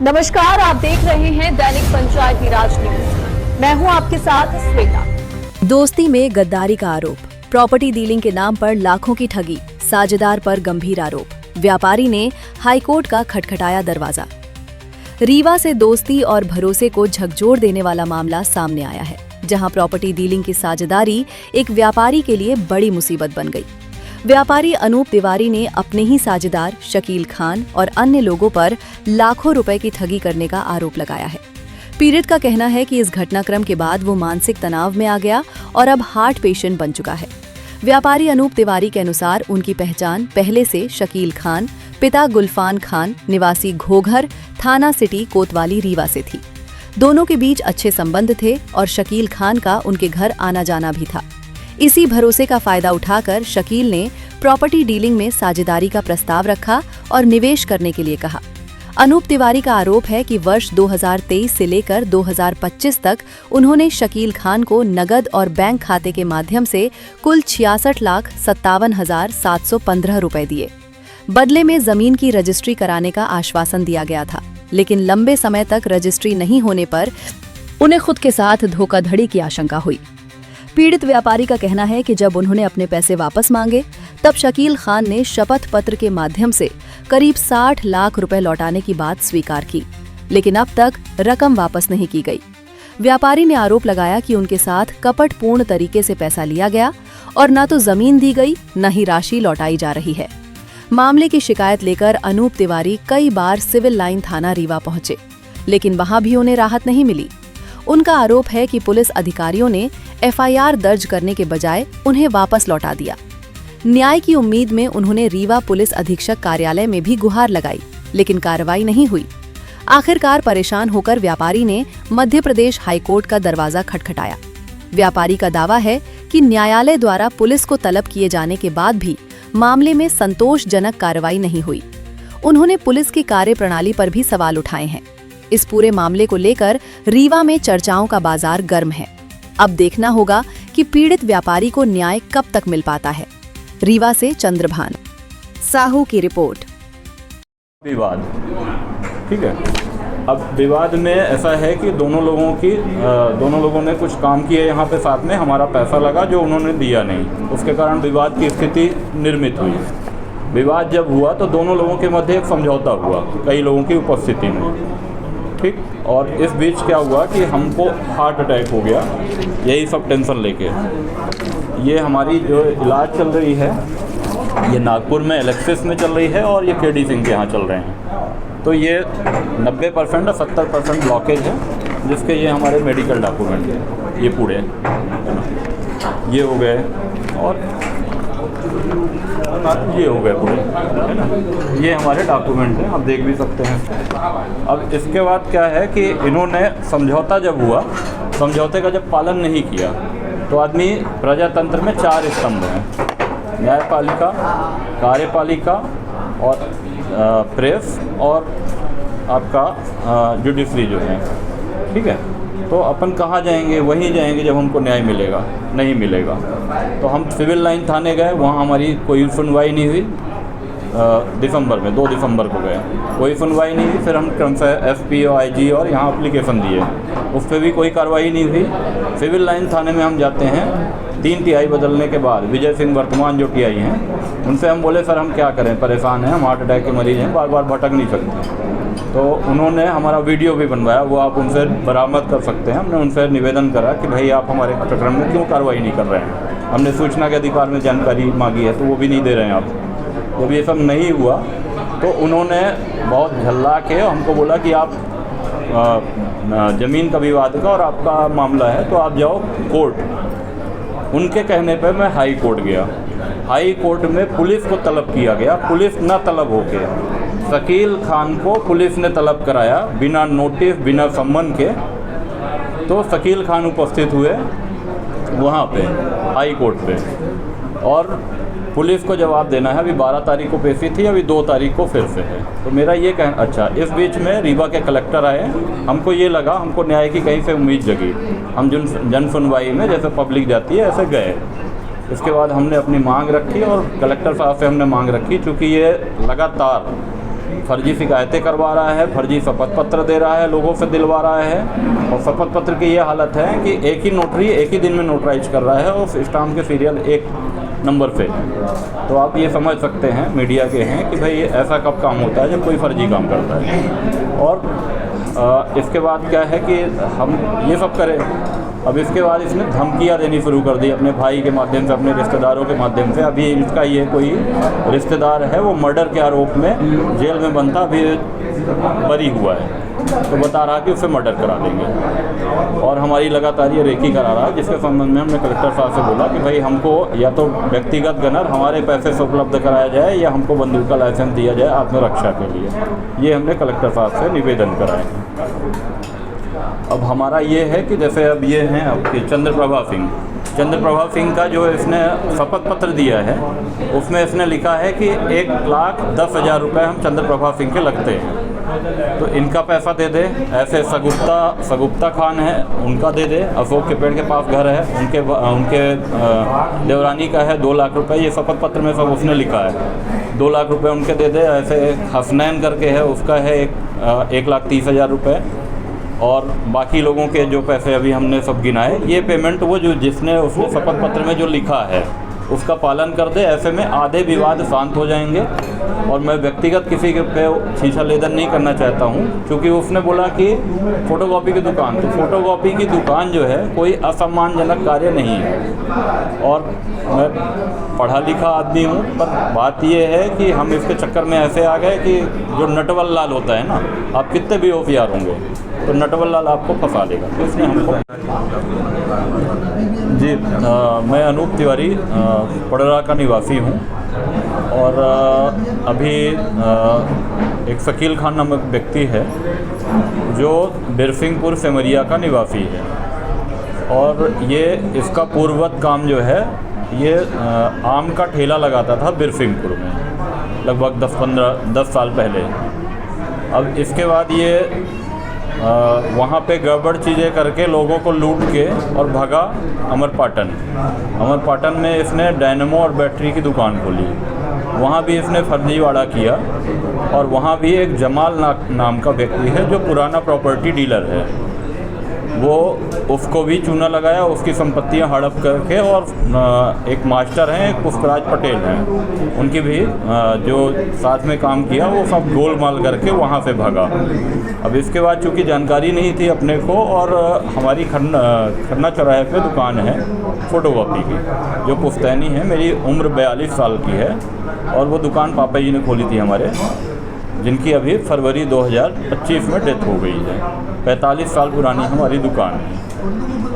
नमस्कार, आप देख रहे हैं दैनिक पंचायती राज न्यूज। मैं हूं आपके साथ श्वेता। दोस्ती में गद्दारी का आरोप, प्रॉपर्टी डीलिंग के नाम पर लाखों की ठगी, साझेदार पर गंभीर आरोप, व्यापारी ने हाईकोर्ट का खटखटाया दरवाजा। रीवा से दोस्ती और भरोसे को झकझोर देने वाला मामला सामने आया है, जहां प्रॉपर्टी डीलिंग की साझेदारी एक व्यापारी के लिए बड़ी मुसीबत बन गई। व्यापारी अनूप तिवारी ने अपने ही साझेदार शकील खान और अन्य लोगों पर लाखों रुपए की ठगी करने का आरोप लगाया है। पीड़ित का कहना है कि इस घटनाक्रम के बाद वो मानसिक तनाव में आ गया और अब हार्ट पेशेंट बन चुका है। व्यापारी अनूप तिवारी के अनुसार उनकी पहचान पहले से शकील खान, पिता गुलफान खान, निवासी घोघर, थाना सिटी कोतवाली रीवा से थी। दोनों के बीच अच्छे संबंध थे और शकील खान का उनके घर आना जाना भी था। इसी भरोसे का फायदा उठाकर शकील ने प्रॉपर्टी डीलिंग में साझेदारी का प्रस्ताव रखा और निवेश करने के लिए कहा। अनूप तिवारी का आरोप है कि वर्ष 2023 से लेकर 2025 तक उन्होंने शकील खान को नगद और बैंक खाते के माध्यम से कुल 66,57,715 रुपए दिए। बदले में जमीन की रजिस्ट्री कराने का आश्वासन दिया गया था, लेकिन लंबे समय तक रजिस्ट्री नहीं होने पर उन्हें खुद के साथ धोखाधड़ी की आशंका हुई। पीड़ित व्यापारी का कहना है कि जब उन्होंने अपने पैसे वापस मांगे, तब शकील खान ने शपथ पत्र के माध्यम से करीब 60 लाख रुपए लौटाने की बात स्वीकार की, लेकिन अब तक रकम वापस नहीं की गई। व्यापारी ने आरोप लगाया कि उनके साथ कपटपूर्ण तरीके से पैसा लिया गया और न तो जमीन दी गई, न ही राशि लौटाई जा रही है। मामले की शिकायत लेकर अनूप तिवारी कई बार सिविल लाइन थाना रीवा पहुंचे, लेकिन वहां भी उन्हें राहत नहीं मिली। उनका आरोप है कि पुलिस अधिकारियों ने एफआईआर दर्ज करने के बजाय उन्हें वापस लौटा दिया। न्याय की उम्मीद में उन्होंने रीवा पुलिस अधीक्षक कार्यालय में भी गुहार लगाई, लेकिन कार्रवाई नहीं हुई। आखिरकार परेशान होकर व्यापारी ने मध्य प्रदेश हाईकोर्ट का दरवाजा खटखटाया। व्यापारी का दावा है कि न्यायालय द्वारा पुलिस को तलब किए जाने के बाद भी मामले में संतोषजनक कार्रवाई नहीं हुई। उन्होंने पुलिस की कार्यप्रणाली पर भी सवाल उठाए हैं। इस पूरे मामले को लेकर रीवा में चर्चाओं का बाजार गर्म है। अब देखना होगा कि पीड़ित व्यापारी को न्याय कब तक मिल पाता है। रीवा से चंद्रभान साहू की रिपोर्ट। विवाद, ठीक है। अब विवाद में ऐसा है कि दोनों लोगों ने कुछ काम किए यहाँ पे साथ में, हमारा पैसा लगा जो उन्होंने दिया नहीं, उसके कारण विवाद की स्थिति निर्मित हुई। विवाद जब हुआ तो दोनों लोगों के मध्य एक समझौता हुआ कई लोगों की उपस्थिति में, ठीक। और इस बीच क्या हुआ कि हमको हार्ट अटैक हो गया, यही सब टेंशन लेके। ये हमारी जो इलाज चल रही है ये नागपुर में एलेक्सिस में चल रही है और ये केडी सिंह के यहाँ चल रहे हैं। तो ये 90% और 70% ब्लॉकेज है, जिसके ये हमारे मेडिकल डॉक्यूमेंट हैं, ये पूरे ये हो गए और ये हो गए पूरे, है ना। ये हमारे डॉक्यूमेंट हैं, आप देख भी सकते हैं। अब इसके बाद क्या है कि इन्होंने समझौता जब हुआ, समझौते का जब पालन नहीं किया तो आदमी प्रजातंत्र में 4 स्तंभ हैं, न्यायपालिका, कार्यपालिका और प्रेस और आपका जुडिशरी जो है, ठीक है। तो अपन कहाँ जाएंगे? वहीं जाएंगे जब हमको न्याय मिलेगा, नहीं मिलेगा तो हम सिविल लाइन थाने गए, वहाँ हमारी कोई सुनवाई नहीं हुई। दिसंबर में 2 दिसंबर को गए, कोई सुनवाई नहीं हुई। फिर हम क्रमशः एसपी और आईजी और यहाँ एप्लीकेशन दिए, उस पर भी कोई कार्रवाई नहीं हुई। सिविल लाइन थाने में हम जाते हैं, 3 टीआई बदलने के बाद विजय सिंह वर्तमान जो टीआई हैं, उनसे हम बोले सर हम क्या करें, परेशान हैं, हम हार्ट अटैक के मरीज हैं, बार बार भटक नहीं सकते। तो उन्होंने हमारा वीडियो भी बनवाया, वो आप उनसे बरामद कर सकते हैं। हमने उनसे निवेदन करा कि भाई आप हमारे प्रकरण में क्यों कार्रवाई नहीं कर रहे हैं, हमने सूचना के अधिकार में जानकारी मांगी है तो वो भी नहीं दे रहे हैं आप। जब ये सब नहीं हुआ तो उन्होंने बहुत झल्ला के हमको बोला कि आप ज़मीन का विवाद का और आपका मामला है तो आप जाओ कोर्ट। उनके कहने पर मैं हाई कोर्ट गया। हाई कोर्ट में पुलिस को तलब किया गया, पुलिस न तलब होके शकील खान को पुलिस ने तलब कराया बिना नोटिस, बिना सम्मन के। तो शकील खान उपस्थित हुए वहाँ पे हाई कोर्ट पे और पुलिस को जवाब देना है। अभी 12 तारीख को पेशी थी, अभी 2 तारीख को फिर से है। तो मेरा ये कहना, अच्छा इस बीच में रीवा के कलेक्टर आए, हमको ये लगा, हमको न्याय की कहीं से उम्मीद जगी, हम जन सुनवाई में जैसे पब्लिक जाती है ऐसे गए। इसके बाद हमने अपनी मांग रखी और कलेक्टर साहब से हमने मांग रखी, चूँकि ये लगातार फर्जी शिकायतें करवा रहा है, फर्जी शपथ पत्र दे रहा है, लोगों से दिलवा रहा है। और शपथ पत्र की ये हालत है कि एक ही नोटरी एक ही दिन में नोटराइज कर रहा है और स्टाम्प के सीरियल एक नंबर पे। तो आप ये समझ सकते हैं, मीडिया के हैं, कि भाई ऐसा कब काम होता है जब कोई फर्जी काम करता है। और इसके बाद क्या है कि हम ये सब करें। अब इसके बाद इसने धमकियाँ देनी शुरू कर दी अपने भाई के माध्यम से, अपने रिश्तेदारों के माध्यम से। अभी इसका ये कोई रिश्तेदार है, वो मर्डर के आरोप में जेल में बंद था, अभी बरी हुआ है, तो बता रहा कि उसे मर्डर करा देंगे। और हमारी लगातार ये रेकी करा रहा है, जिसके संबंध में हमने कलेक्टर साहब से बोला कि भाई हमको या तो व्यक्तिगत गनर हमारे पैसे से उपलब्ध कराया जाए या हमको बंदूक का लाइसेंस दिया जाए आत्मरक्षा के लिए। ये हमने कलेक्टर साहब से निवेदन कराए हैं। अब हमारा ये है कि जैसे अब ये हैं आपके चंद्रप्रभा सिंह का जो इसने शपथ पत्र दिया है, उसमें इसने लिखा है कि 1,10,000 रुपये हम चंद्रप्रभा सिंह के लगते हैं, तो इनका पैसा दे दे। ऐसे सगुप्ता खान है, उनका दे दे, अशोक के पेड़ के पास घर है, उनके देवरानी का है 2 लाख रुपए, ये शपथ पत्र में सब उसने लिखा है। 2 लाख रुपए उनके दे दे। ऐसे हसनैन करके है, उसका है 1,30,000 रुपये। और बाकी लोगों के जो पैसे अभी हमने सब गिनाए, ये पेमेंट वो जो जिसने उसने शपथ पत्र में जो लिखा है उसका पालन कर दे। ऐसे में आधे विवाद शांत हो जाएंगे। और मैं व्यक्तिगत किसी के पे शीशा लेदन नहीं करना चाहता हूँ, क्योंकि उसने बोला कि फ़ोटोकॉपी की दुकान, तो फ़ोटोकॉपी की दुकान जो है कोई असम्मानजनक कार्य नहीं है। और मैं पढ़ा लिखा आदमी हूँ, पर बात ये है कि हम इसके चक्कर में ऐसे आ गए कि जो नटवर लाल होता है ना, आप कितने भी होशियार होंगे तो नटवर लाल आपको फंसा देगा। तो इसने हमको जी मैं अनूप तिवारी पड़रा का निवासी हूँ। और अभी एक शकील खान नामक व्यक्ति है जो बिरसिंहपुर सेमरिया का निवासी है। और ये इसका पूर्ववत काम जो है, ये आम का ठेला लगाता था बिरसिंहपुर में लगभग 10 साल पहले। अब इसके बाद ये वहाँ पे गड़बड़ चीज़ें करके लोगों को लूट के और भागा अमरपाटन में इसने डायनेमो और बैटरी की दुकान खोली। वहाँ भी इसने फर्जीवाड़ा किया। और वहाँ भी एक जमाल नाम का व्यक्ति है जो पुराना प्रॉपर्टी डीलर है, वो उसको भी चूना लगाया, उसकी संपत्तियां हड़प करके। और एक मास्टर हैं, एक पुष्पराज पटेल हैं, उनकी भी जो साथ में काम किया वो सब गोलमाल करके वहाँ से भागा। अब इसके बाद चूँकि जानकारी नहीं थी अपने को, और हमारी खन्ना चौराहे पे दुकान है फ़ोटोकॉपी की, जो पुश्तैनी है, मेरी उम्र 42 साल की है। और वो दुकान पापा जी ने खोली थी हमारे, जिनकी अभी फरवरी 2025 में डेथ हो गई है। 45 साल पुरानी हमारी दुकान है।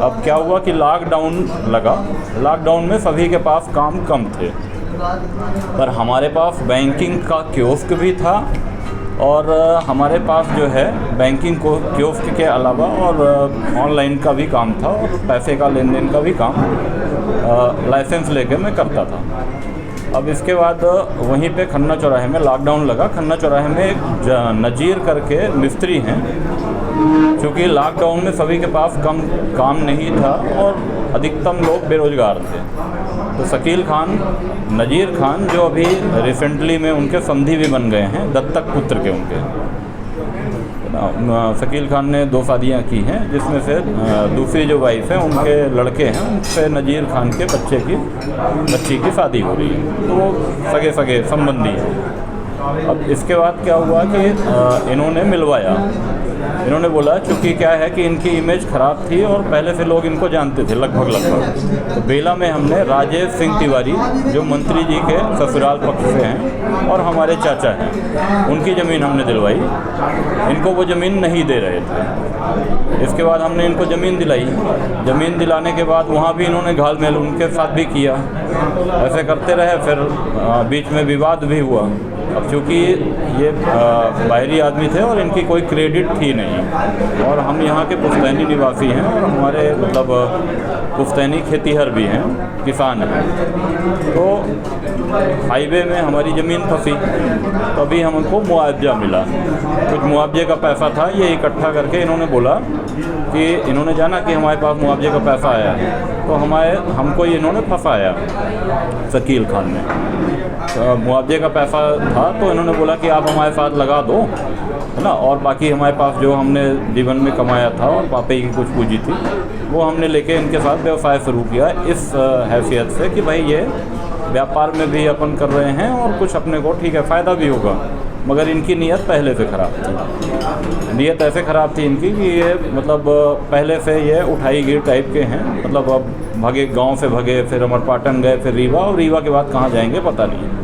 अब क्या हुआ कि लॉकडाउन लगा। लॉकडाउन में सभी के पास काम कम थे, पर हमारे पास बैंकिंग का कियोस्क भी था। और हमारे पास जो है बैंकिंग को कियोस्क के अलावा और ऑनलाइन का भी काम था, और पैसे का लेन देन का भी काम लाइसेंस लेके मैं करता था। अब इसके बाद वहीं पे खन्ना चौराहे में लॉकडाउन लगा। खन्ना चौराहे में एक नज़ीर करके मिस्त्री हैं, क्योंकि लॉकडाउन में सभी के पास काम नहीं था और अधिकतम लोग बेरोज़गार थे। तो शकील खान, नज़ीर खान, जो अभी रिसेंटली में उनके समधी भी बन गए हैं, दत्तक पुत्र के उनके। शकील खान ने 2 शादियाँ की हैं, जिसमें से दूसरी जो वाइफ है उनके लड़के हैं, उनसे नज़ीर खान के बच्ची की शादी हो रही है, तो वो सगे संबंधी हैं। अब इसके बाद क्या हुआ कि इन्होंने मिलवाया। इन्होंने बोला चूँकि क्या है कि इनकी इमेज ख़राब थी और पहले से लोग इनको जानते थे लगभग। तो बेला में हमने राजेश सिंह तिवारी, जो मंत्री जी के ससुराल पक्ष से हैं और हमारे चाचा हैं, उनकी ज़मीन हमने दिलवाई। इनको वो ज़मीन नहीं दे रहे थे। इसके बाद हमने इनको ज़मीन दिलाई। ज़मीन दिलाने के बाद वहाँ भी इन्होंने घाल-मेल उनके साथ भी किया। ऐसे करते रहे, फिर बीच में विवाद भी हुआ। अब चूँकि ये बाहरी आदमी थे और इनकी कोई क्रेडिट थी नहीं, और हम यहाँ के पुश्तैनी निवासी हैं, और हमारे मतलब पुश्तैनी खेतीहर भी हैं, किसान हैं। तो हाईवे में हमारी ज़मीन फंसी, तभी हमको मुआवजा मिला। कुछ मुआवजे का पैसा था, ये इकट्ठा करके इन्होंने बोला कि इन्होंने जाना कि हमारे पास मुआवजे का पैसा आया है, तो हमको इन्होंने फंसाया शकील खान ने। तो मुआवजे का पैसा था तो इन्होंने बोला कि आप हमारे साथ लगा दो, है ना, और बाकी हमारे पास जो हमने जीवन में कमाया था और पापा की कुछ पूंजी थी वो हमने लेके इनके साथ व्यवसाय शुरू किया, इस हैसियत से कि भाई ये व्यापार में भी अपन कर रहे हैं और कुछ अपने को ठीक है फ़ायदा भी होगा। मगर इनकी नीयत पहले से ख़राब थी। नीयत ऐसे ख़राब थी इनकी कि ये मतलब पहले से ये उठाई गिर टाइप के हैं। मतलब अब भागे, गांव से भागे, फिर अमरपाटन गए, फिर रीवा, और रीवा के बाद कहाँ जाएंगे पता नहीं।